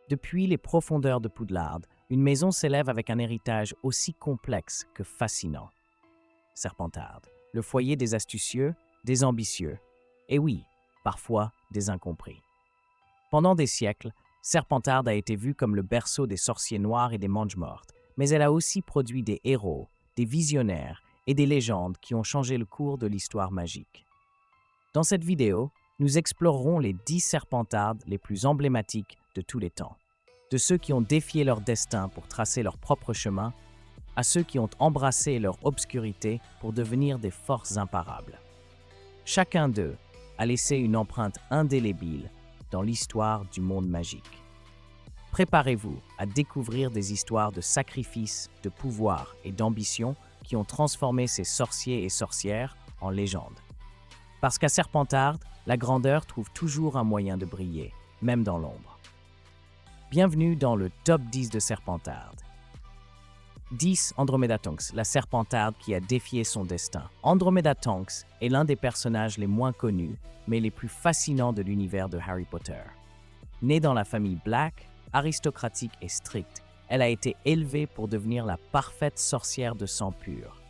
Depuis les profondeurs de Poudlard, une maison s'élève avec un héritage aussi complexe que fascinant. Serpentard, le foyer des astucieux, des ambitieux, et oui, parfois des incompris. Pendant des siècles, Serpentard a été vue comme le berceau des sorciers noirs et des mange-mortes, mais elle a aussi produit des héros, des visionnaires et des légendes qui ont changé le cours de l'histoire magique. Dans cette vidéo, nous explorerons les 10 Serpentards les plus emblématiques de tous les temps. De ceux qui ont défié leur destin pour tracer leur propre chemin, à ceux qui ont embrassé leur obscurité pour devenir des forces imparables. Chacun d'eux a laissé une empreinte indélébile dans l'histoire du monde magique. Préparez-vous à découvrir des histoires de sacrifices, de pouvoir et d'ambition qui ont transformé ces sorciers et sorcières en légendes. Parce qu'à Serpentard, la grandeur trouve toujours un moyen de briller, même dans l'ombre. Bienvenue dans le top 10 de Serpentard. 10. Andromeda Tonks, la Serpentarde qui a défié son destin. Andromeda Tonks est l'un des personnages les moins connus, mais les plus fascinants de l'univers de Harry Potter. Née dans la famille Black, aristocratique et stricte, elle a été élevée pour devenir la parfaite sorcière de sang pur.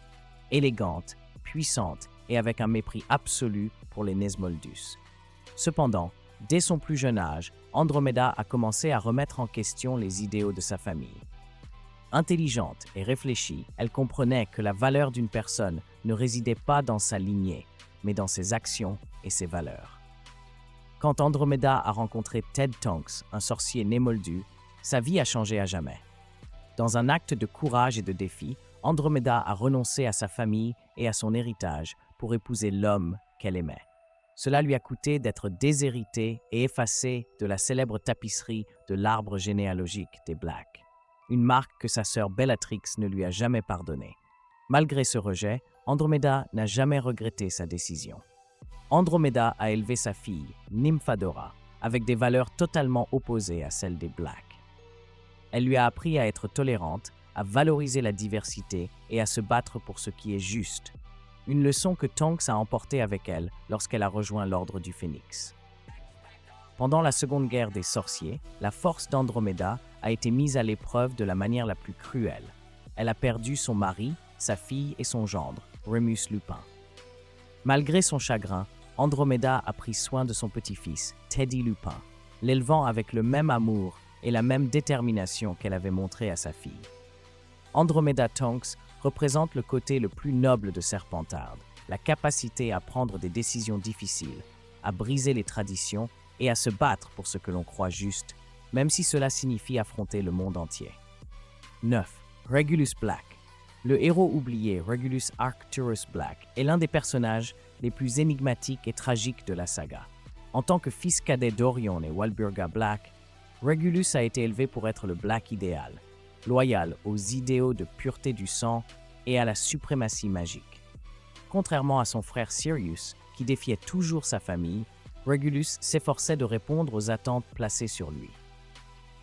Élégante, puissante et avec un mépris absolu pour les Nesmoldus. Cependant, dès son plus jeune âge, Andromeda a commencé à remettre en question les idéaux de sa famille. Intelligente et réfléchie, elle comprenait que la valeur d'une personne ne résidait pas dans sa lignée, mais dans ses actions et ses valeurs. Quand Andromeda a rencontré Ted Tonks, un sorcier né moldu, sa vie a changé à jamais. Dans un acte de courage et de défi, Andromeda a renoncé à sa famille et à son héritage pour épouser l'homme qu'elle aimait. Cela lui a coûté d'être déshéritée et effacée de la célèbre tapisserie de l'arbre généalogique des Black. Une marque que sa sœur Bellatrix ne lui a jamais pardonnée. Malgré ce rejet, Andromeda n'a jamais regretté sa décision. Andromeda a élevé sa fille, Nymphadora, avec des valeurs totalement opposées à celles des Black. Elle lui a appris à être tolérante, à valoriser la diversité et à se battre pour ce qui est juste. Une leçon que Tonks a emportée avec elle lorsqu'elle a rejoint l'Ordre du Phénix. Pendant la Seconde Guerre des Sorciers, la force d'Andromeda a été mise à l'épreuve de la manière la plus cruelle. Elle a perdu son mari, sa fille et son gendre, Remus Lupin. Malgré son chagrin, Andromeda a pris soin de son petit-fils, Teddy Lupin, l'élevant avec le même amour et la même détermination qu'elle avait montré à sa fille. Andromeda Tonks représente le côté le plus noble de Serpentard, la capacité à prendre des décisions difficiles, à briser les traditions et à se battre pour ce que l'on croit juste, même si cela signifie affronter le monde entier. 9. Regulus Black. Le héros oublié Regulus Arcturus Black est l'un des personnages les plus énigmatiques et tragiques de la saga. En tant que fils cadet d'Orion et Walburga Black, Regulus a été élevé pour être le Black idéal, loyal aux idéaux de pureté du sang et à la suprématie magique. Contrairement à son frère Sirius, qui défiait toujours sa famille, Regulus s'efforçait de répondre aux attentes placées sur lui.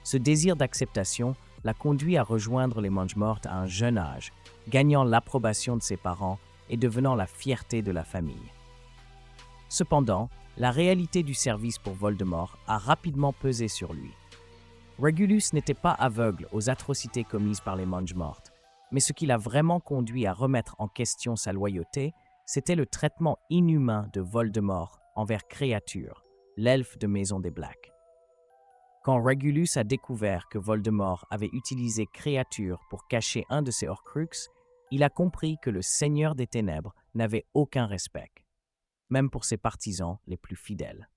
Ce désir d'acceptation l'a conduit à rejoindre les Mange-Mortes à un jeune âge, gagnant l'approbation de ses parents et devenant la fierté de la famille. Cependant, la réalité du service pour Voldemort a rapidement pesé sur lui. Regulus n'était pas aveugle aux atrocités commises par les Mange-Mortes, mais ce qui l'a vraiment conduit à remettre en question sa loyauté, c'était le traitement inhumain de Voldemort envers Créature, l'elfe de Maison des Black. Quand Regulus a découvert que Voldemort avait utilisé Créature pour cacher un de ses Horcruxes, il a compris que le Seigneur des Ténèbres n'avait aucun respect, même pour ses partisans les plus fidèles.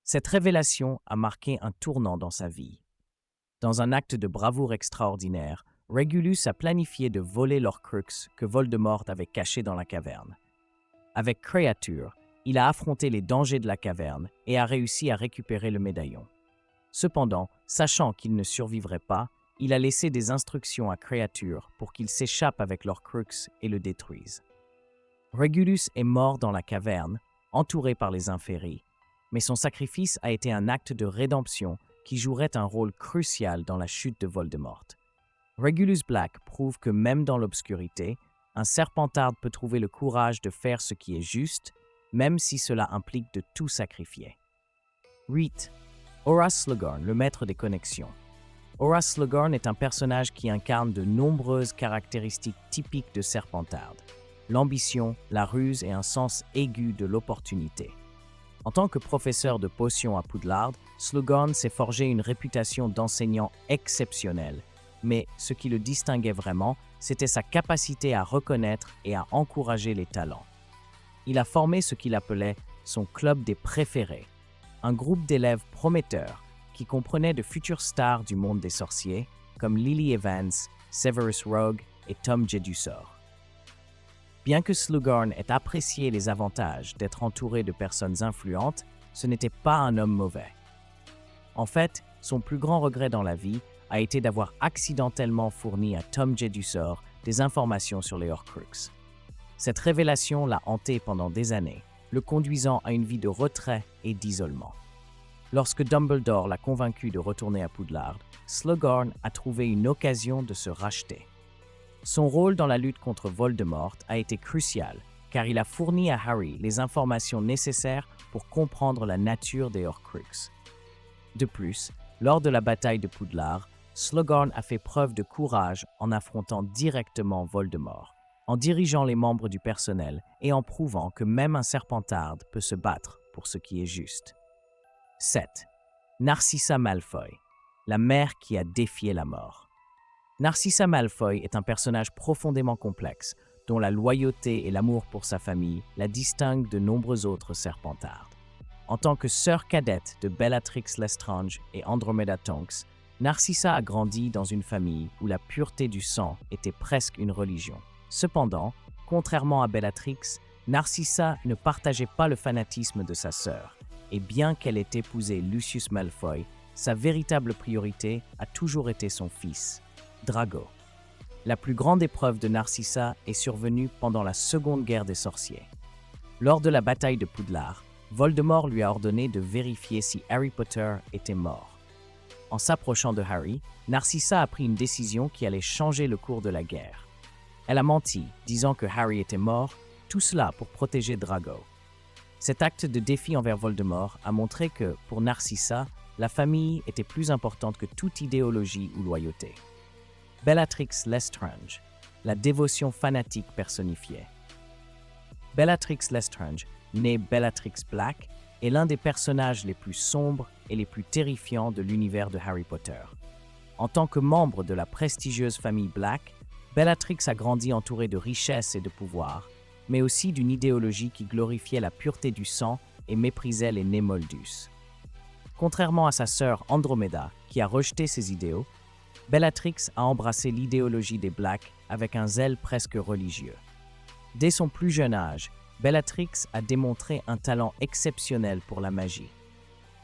Cette révélation a marqué un tournant dans sa vie. Dans un acte de bravoure extraordinaire, Regulus a planifié de voler l'Horcrux que Voldemort avait caché dans la caverne. Avec Créature, il a affronté les dangers de la caverne et a réussi à récupérer le médaillon. Cependant, sachant qu'il ne survivrait pas, il a laissé des instructions à Créature pour qu'il s'échappe avec l'Horcrux et le détruise. Regulus est mort dans la caverne, entouré par les Inferi, mais son sacrifice a été un acte de rédemption qui jouerait un rôle crucial dans la chute de Voldemort. Regulus Black prouve que même dans l'obscurité, un Serpentard peut trouver le courage de faire ce qui est juste, même si cela implique de tout sacrifier. 8. Horace Slughorn, le maître des connexions. Horace Slughorn est un personnage qui incarne de nombreuses caractéristiques typiques de Serpentard. L'ambition, la ruse et un sens aigu de l'opportunité. En tant que professeur de potions à Poudlard, Slughorn s'est forgé une réputation d'enseignant exceptionnel, mais ce qui le distinguait vraiment, c'était sa capacité à reconnaître et à encourager les talents. Il a formé ce qu'il appelait son club des préférés, un groupe d'élèves prometteurs qui comprenait de futures stars du monde des sorciers, comme Lily Evans, Severus Rogue et Tom Jedusor. Bien que Slughorn ait apprécié les avantages d'être entouré de personnes influentes, ce n'était pas un homme mauvais. En fait, son plus grand regret dans la vie a été d'avoir accidentellement fourni à Tom Jedusor des informations sur les Horcruxes. Cette révélation l'a hanté pendant des années, le conduisant à une vie de retrait et d'isolement. Lorsque Dumbledore l'a convaincu de retourner à Poudlard, Slughorn a trouvé une occasion de se racheter. Son rôle dans la lutte contre Voldemort a été crucial, car il a fourni à Harry les informations nécessaires pour comprendre la nature des Horcruxes. De plus, lors de la bataille de Poudlard, Slughorn a fait preuve de courage en affrontant directement Voldemort, en dirigeant les membres du personnel et en prouvant que même un Serpentard peut se battre pour ce qui est juste. 7. Narcissa Malfoy, la mère qui a défié la mort. Narcissa Malfoy est un personnage profondément complexe, dont la loyauté et l'amour pour sa famille la distinguent de nombreux autres Serpentards. En tant que sœur cadette de Bellatrix Lestrange et Andromeda Tonks, Narcissa a grandi dans une famille où la pureté du sang était presque une religion. Cependant, contrairement à Bellatrix, Narcissa ne partageait pas le fanatisme de sa sœur, et bien qu'elle ait épousé Lucius Malfoy, sa véritable priorité a toujours été son fils, Drago. La plus grande épreuve de Narcissa est survenue pendant la Seconde Guerre des Sorciers. Lors de la bataille de Poudlard, Voldemort lui a ordonné de vérifier si Harry Potter était mort. En s'approchant de Harry, Narcissa a pris une décision qui allait changer le cours de la guerre. Elle a menti, disant que Harry était mort, tout cela pour protéger Drago. Cet acte de défi envers Voldemort a montré que, pour Narcissa, la famille était plus importante que toute idéologie ou loyauté. Bellatrix Lestrange, la dévotion fanatique personnifiée. Bellatrix Lestrange, née Bellatrix Black, est l'un des personnages les plus sombres et les plus terrifiants de l'univers de Harry Potter. En tant que membre de la prestigieuse famille Black, Bellatrix a grandi entourée de richesses et de pouvoir, mais aussi d'une idéologie qui glorifiait la pureté du sang et méprisait les Némoldus. Contrairement à sa sœur Andromeda, qui a rejeté ces idéaux, Bellatrix a embrassé l'idéologie des Blacks avec un zèle presque religieux. Dès son plus jeune âge, Bellatrix a démontré un talent exceptionnel pour la magie.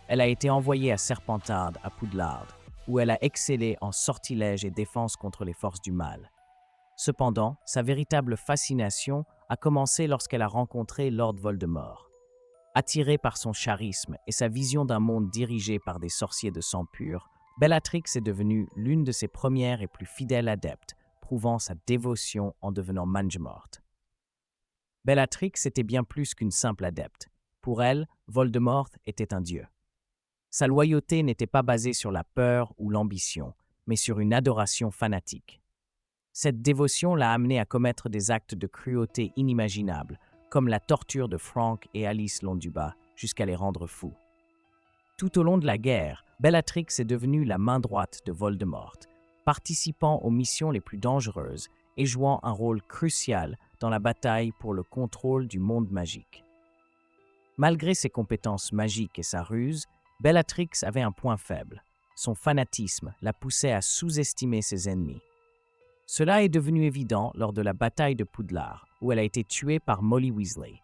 Elle a été envoyée à Serpentard, à Poudlard, où elle a excellé en sortilège et défense contre les forces du mal. Cependant, sa véritable fascination a commencé lorsqu'elle a rencontré Lord Voldemort. Attirée par son charisme et sa vision d'un monde dirigé par des sorciers de sang pur, Bellatrix est devenue l'une de ses premières et plus fidèles adeptes, prouvant sa dévotion en devenant Mangemort. Bellatrix était bien plus qu'une simple adepte. Pour elle, Voldemort était un dieu. Sa loyauté n'était pas basée sur la peur ou l'ambition, mais sur une adoration fanatique. Cette dévotion l'a amenée à commettre des actes de cruauté inimaginables, comme la torture de Frank et Alice Londubat, jusqu'à les rendre fous. Tout au long de la guerre, Bellatrix est devenue la main droite de Voldemort, participant aux missions les plus dangereuses et jouant un rôle crucial dans la bataille pour le contrôle du monde magique. Malgré ses compétences magiques et sa ruse, Bellatrix avait un point faible. Son fanatisme la poussait à sous-estimer ses ennemis. Cela est devenu évident lors de la bataille de Poudlard, où elle a été tuée par Molly Weasley.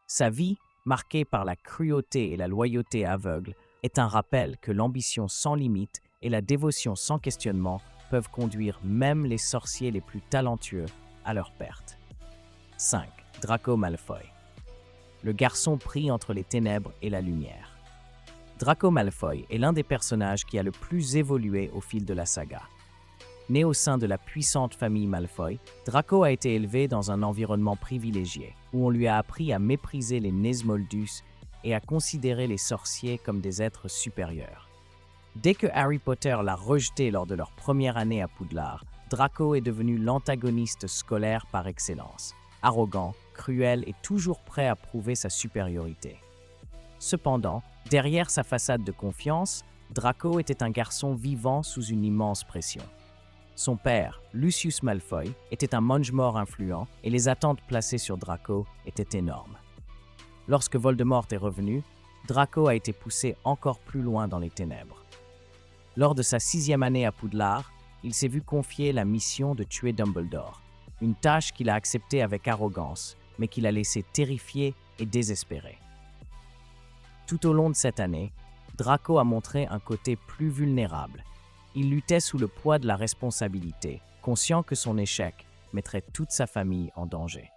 Sa vie, marquée par la cruauté et la loyauté aveugle, est un rappel que l'ambition sans limite et la dévotion sans questionnement peuvent conduire même les sorciers les plus talentueux à leur perte. 5. Draco Malfoy. Le garçon pris entre les ténèbres et la lumière. Draco Malfoy est l'un des personnages qui a le plus évolué au fil de la saga. Né au sein de la puissante famille Malfoy, Draco a été élevé dans un environnement privilégié, où on lui a appris à mépriser les Nesmoldus et à considérer les sorciers comme des êtres supérieurs. Dès que Harry Potter l'a rejeté lors de leur première année à Poudlard, Draco est devenu l'antagoniste scolaire par excellence, arrogant, cruel et toujours prêt à prouver sa supériorité. Cependant, derrière sa façade de confiance, Draco était un garçon vivant sous une immense pression. Son père, Lucius Malfoy, était un mange-mort influent et les attentes placées sur Draco étaient énormes. Lorsque Voldemort est revenu, Draco a été poussé encore plus loin dans les ténèbres. Lors de sa 6e année à Poudlard, il s'est vu confier la mission de tuer Dumbledore, une tâche qu'il a acceptée avec arrogance, mais qui l'a laissé terrifié et désespéré. Tout au long de cette année, Draco a montré un côté plus vulnérable. Il luttait sous le poids de la responsabilité, conscient que son échec mettrait toute sa famille en danger.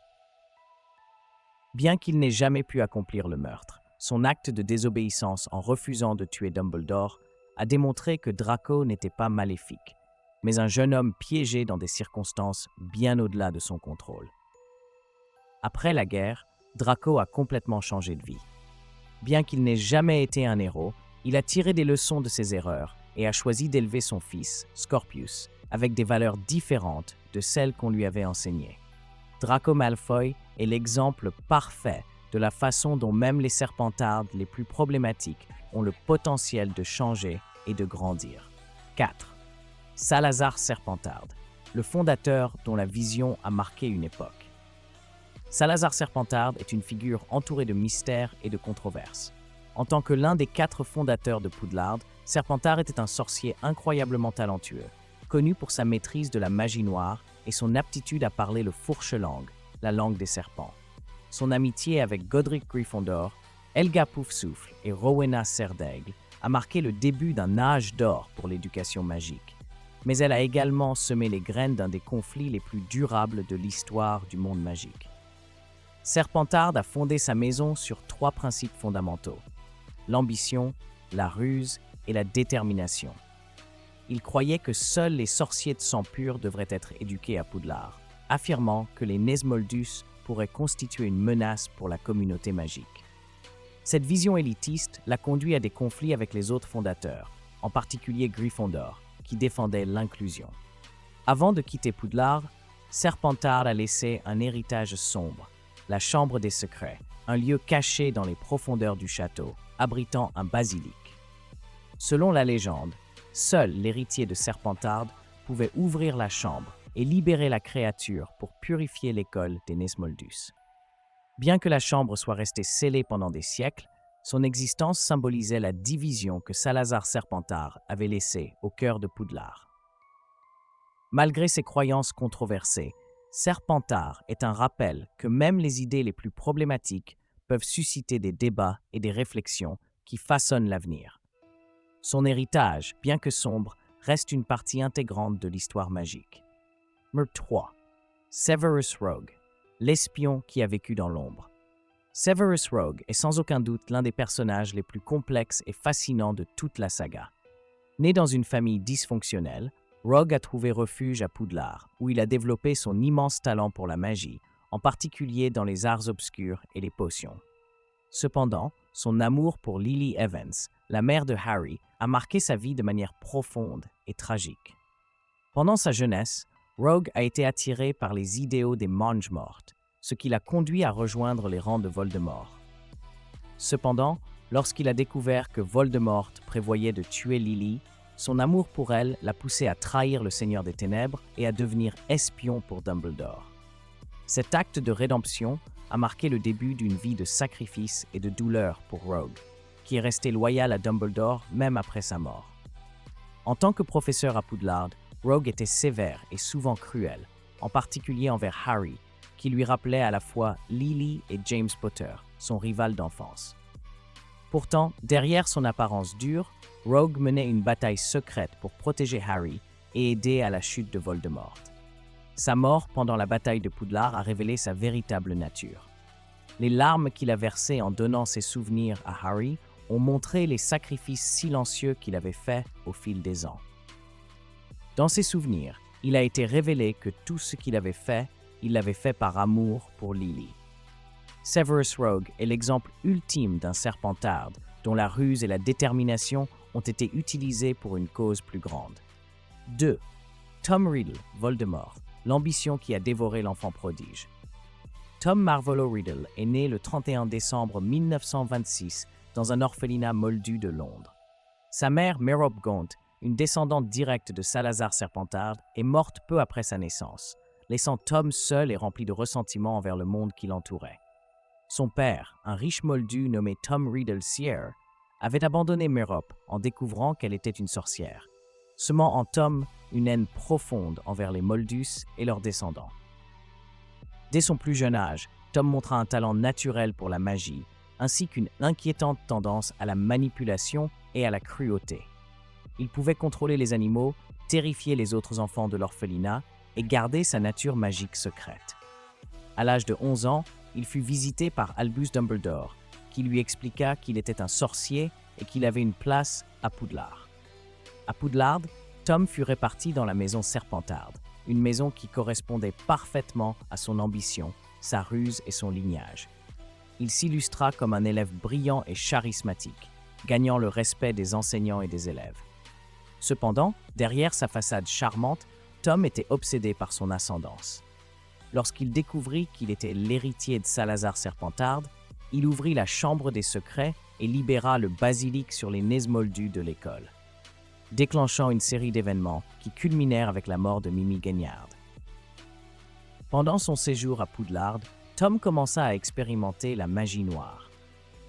Bien qu'il n'ait jamais pu accomplir le meurtre, son acte de désobéissance en refusant de tuer Dumbledore a démontré que Draco n'était pas maléfique, mais un jeune homme piégé dans des circonstances bien au-delà de son contrôle. Après la guerre, Draco a complètement changé de vie. Bien qu'il n'ait jamais été un héros, il a tiré des leçons de ses erreurs et a choisi d'élever son fils, Scorpius, avec des valeurs différentes de celles qu'on lui avait enseignées. Draco Malfoy est l'exemple parfait de la façon dont même les Serpentards les plus problématiques ont le potentiel de changer et de grandir. 4. Salazar Serpentard, le fondateur dont la vision a marqué une époque. Salazar Serpentard est une figure entourée de mystères et de controverses. En tant que l'un des 4 fondateurs de Poudlard, Serpentard était un sorcier incroyablement talentueux, connu pour sa maîtrise de la magie noire et son aptitude à parler le fourche-langue, la langue des serpents. Son amitié avec Godric Gryffondor, Helga Poufsouffle et Rowena Serdaigle a marqué le début d'un âge d'or pour l'éducation magique. Mais elle a également semé les graines d'un des conflits les plus durables de l'histoire du monde magique. Serpentard a fondé sa maison sur 3 principes fondamentaux: l'ambition, la ruse et la détermination. Il croyait que seuls les sorciers de sang pur devraient être éduqués à Poudlard, affirmant que les Nesmoldus pourraient constituer une menace pour la communauté magique. Cette vision élitiste l'a conduit à des conflits avec les autres fondateurs, en particulier Gryffondor, qui défendait l'inclusion. Avant de quitter Poudlard, Serpentard a laissé un héritage sombre, la Chambre des Secrets, un lieu caché dans les profondeurs du château, abritant un basilic. Selon la légende, seul l'héritier de Serpentard pouvait ouvrir la chambre et libérer la créature pour purifier l'école des Nesmoldus. Bien que la chambre soit restée scellée pendant des siècles, son existence symbolisait la division que Salazar Serpentard avait laissée au cœur de Poudlard. Malgré ses croyances controversées, Serpentard est un rappel que même les idées les plus problématiques peuvent susciter des débats et des réflexions qui façonnent l'avenir. Son héritage, bien que sombre, reste une partie intégrante de l'histoire magique. 3. Severus Rogue, l'espion qui a vécu dans l'ombre. Severus Rogue est sans aucun doute l'un des personnages les plus complexes et fascinants de toute la saga. Né dans une famille dysfonctionnelle, Rogue a trouvé refuge à Poudlard, où il a développé son immense talent pour la magie, en particulier dans les arts obscurs et les potions. Cependant, son amour pour Lily Evans, la mère de Harry, a marqué sa vie de manière profonde et tragique. Pendant sa jeunesse, Rogue a été attiré par les idéaux des Mange-Morts, ce qui l'a conduit à rejoindre les rangs de Voldemort. Cependant, lorsqu'il a découvert que Voldemort prévoyait de tuer Lily, son amour pour elle l'a poussé à trahir le Seigneur des Ténèbres et à devenir espion pour Dumbledore. Cet acte de rédemption a marqué le début d'une vie de sacrifice et de douleur pour Rogue, qui est resté loyal à Dumbledore même après sa mort. En tant que professeur à Poudlard, Rogue était sévère et souvent cruel, en particulier envers Harry, qui lui rappelait à la fois Lily et James Potter, son rival d'enfance. Pourtant, derrière son apparence dure, Rogue menait une bataille secrète pour protéger Harry et aider à la chute de Voldemort. Sa mort pendant la bataille de Poudlard a révélé sa véritable nature. Les larmes qu'il a versées en donnant ses souvenirs à Harry ont montré les sacrifices silencieux qu'il avait faits au fil des ans. Dans ses souvenirs, il a été révélé que tout ce qu'il avait fait, il l'avait fait par amour pour Lily. Severus Rogue est l'exemple ultime d'un Serpentard dont la ruse et la détermination ont été utilisés pour une cause plus grande. 2. Tom Riddle, Voldemort, l'ambition qui a dévoré l'enfant prodige. Tom Marvolo Riddle est né le 31 décembre 1926 dans un orphelinat moldu de Londres. Sa mère, Merope Gaunt, une descendante directe de Salazar Serpentard, est morte peu après sa naissance, laissant Tom seul et rempli de ressentiment envers le monde qui l'entourait. Son père, un riche moldu nommé Tom Riddle Sear, avait abandonné Merope en découvrant qu'elle était une sorcière, semant en Tom une haine profonde envers les Moldus et leurs descendants. Dès son plus jeune âge, Tom montra un talent naturel pour la magie, ainsi qu'une inquiétante tendance à la manipulation et à la cruauté. Il pouvait contrôler les animaux, terrifier les autres enfants de l'orphelinat et garder sa nature magique secrète. À l'âge de 11 ans, il fut visité par Albus Dumbledore, qui lui expliqua qu'il était un sorcier et qu'il avait une place à Poudlard. À Poudlard, Tom fut réparti dans la maison Serpentard, une maison qui correspondait parfaitement à son ambition, sa ruse et son lignage. Il s'illustra comme un élève brillant et charismatique, gagnant le respect des enseignants et des élèves. Cependant, derrière sa façade charmante, Tom était obsédé par son ascendance. Lorsqu'il découvrit qu'il était l'héritier de Salazar Serpentard, il ouvrit la chambre des secrets et libéra le basilic sur les Nesmoldus de l'école, déclenchant une série d'événements qui culminèrent avec la mort de Mimi Gagnard. Pendant son séjour à Poudlard, Tom commença à expérimenter la magie noire.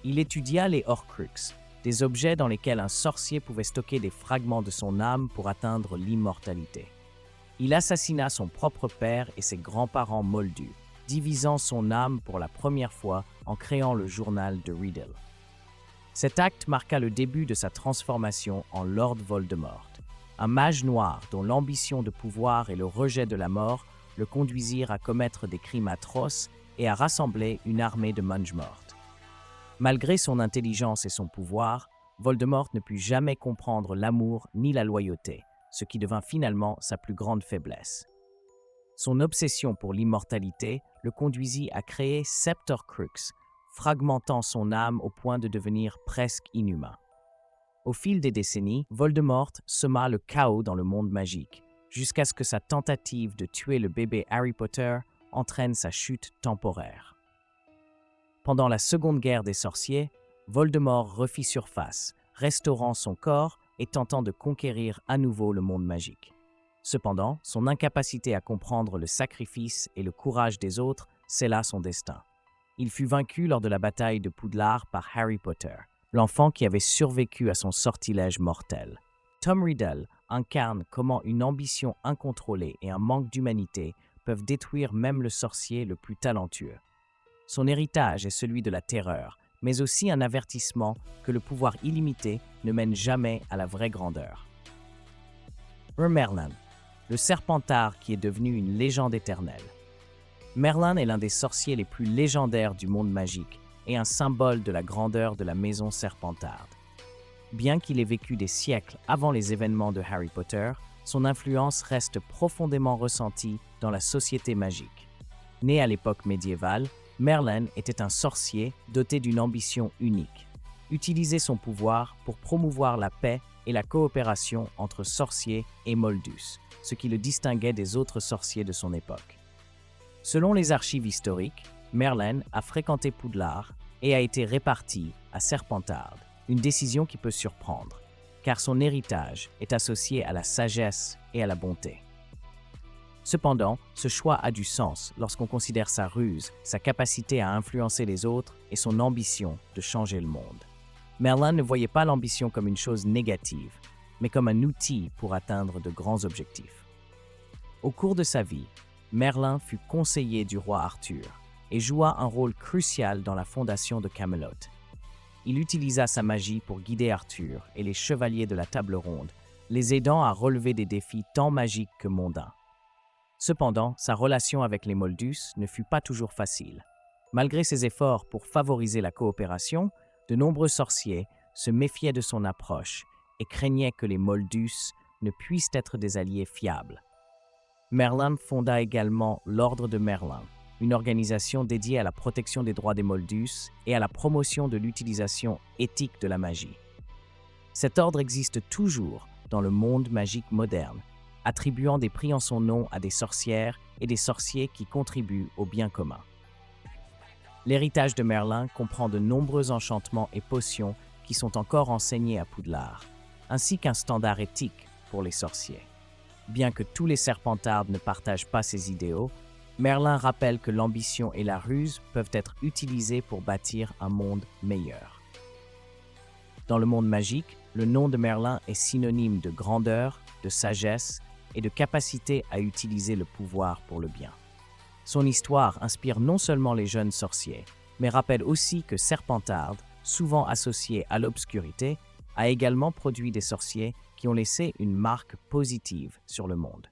Il étudia les Horcruxes, des objets dans lesquels un sorcier pouvait stocker des fragments de son âme pour atteindre l'immortalité. Il assassina son propre père et ses grands-parents moldus, divisant son âme pour la première fois en créant le journal de Riddle. Cet acte marqua le début de sa transformation en Lord Voldemort, un mage noir dont l'ambition de pouvoir et le rejet de la mort le conduisirent à commettre des crimes atroces et à rassembler une armée de Mungmort. Malgré son intelligence et son pouvoir, Voldemort ne put jamais comprendre l'amour ni la loyauté, ce qui devint finalement sa plus grande faiblesse. Son obsession pour l'immortalité le conduisit à créer 7 Horcruxes, fragmentant son âme au point de devenir presque inhumain. Au fil des décennies, Voldemort sema le chaos dans le monde magique, jusqu'à ce que sa tentative de tuer le bébé Harry Potter entraîne sa chute temporaire. Pendant la Seconde Guerre des Sorciers, Voldemort refit surface, restaurant son corps et tentant de conquérir à nouveau le monde magique. Cependant, son incapacité à comprendre le sacrifice et le courage des autres scella son destin. Il fut vaincu lors de la bataille de Poudlard par Harry Potter, l'enfant qui avait survécu à son sortilège mortel. Tom Riddle incarne comment une ambition incontrôlée et un manque d'humanité peuvent détruire même le sorcier le plus talentueux. Son héritage est celui de la terreur, mais aussi un avertissement que le pouvoir illimité ne mène jamais à la vraie grandeur. Merlin, le Serpentard qui est devenu une légende éternelle. Merlin est l'un des sorciers les plus légendaires du monde magique et un symbole de la grandeur de la maison Serpentard. Bien qu'il ait vécu des siècles avant les événements de Harry Potter, son influence reste profondément ressentie dans la société magique. Né à l'époque médiévale, Merlin était un sorcier doté d'une ambition unique, utiliser son pouvoir pour promouvoir la paix et la coopération entre sorciers et moldus, ce qui le distinguait des autres sorciers de son époque. Selon les archives historiques, Merlin a fréquenté Poudlard et a été réparti à Serpentard, une décision qui peut surprendre, car son héritage est associé à la sagesse et à la bonté. Cependant, ce choix a du sens lorsqu'on considère sa ruse, sa capacité à influencer les autres et son ambition de changer le monde. Merlin ne voyait pas l'ambition comme une chose négative, mais comme un outil pour atteindre de grands objectifs. Au cours de sa vie, Merlin fut conseiller du roi Arthur et joua un rôle crucial dans la fondation de Camelot. Il utilisa sa magie pour guider Arthur et les chevaliers de la Table Ronde, les aidant à relever des défis tant magiques que mondains. Cependant, sa relation avec les Moldus ne fut pas toujours facile. Malgré ses efforts pour favoriser la coopération, de nombreux sorciers se méfiaient de son approche et craignaient que les Moldus ne puissent être des alliés fiables. Merlin fonda également l'Ordre de Merlin, une organisation dédiée à la protection des droits des Moldus et à la promotion de l'utilisation éthique de la magie. Cet ordre existe toujours dans le monde magique moderne, attribuant des prix en son nom à des sorcières et des sorciers qui contribuent au bien commun. L'héritage de Merlin comprend de nombreux enchantements et potions qui sont encore enseignés à Poudlard, ainsi qu'un standard éthique pour les sorciers. Bien que tous les Serpentards ne partagent pas ces idéaux, Merlin rappelle que l'ambition et la ruse peuvent être utilisées pour bâtir un monde meilleur. Dans le monde magique, le nom de Merlin est synonyme de grandeur, de sagesse et de capacité à utiliser le pouvoir pour le bien. Son histoire inspire non seulement les jeunes sorciers, mais rappelle aussi que Serpentard, souvent associé à l'obscurité, a également produit des sorciers qui ont laissé une marque positive sur le monde.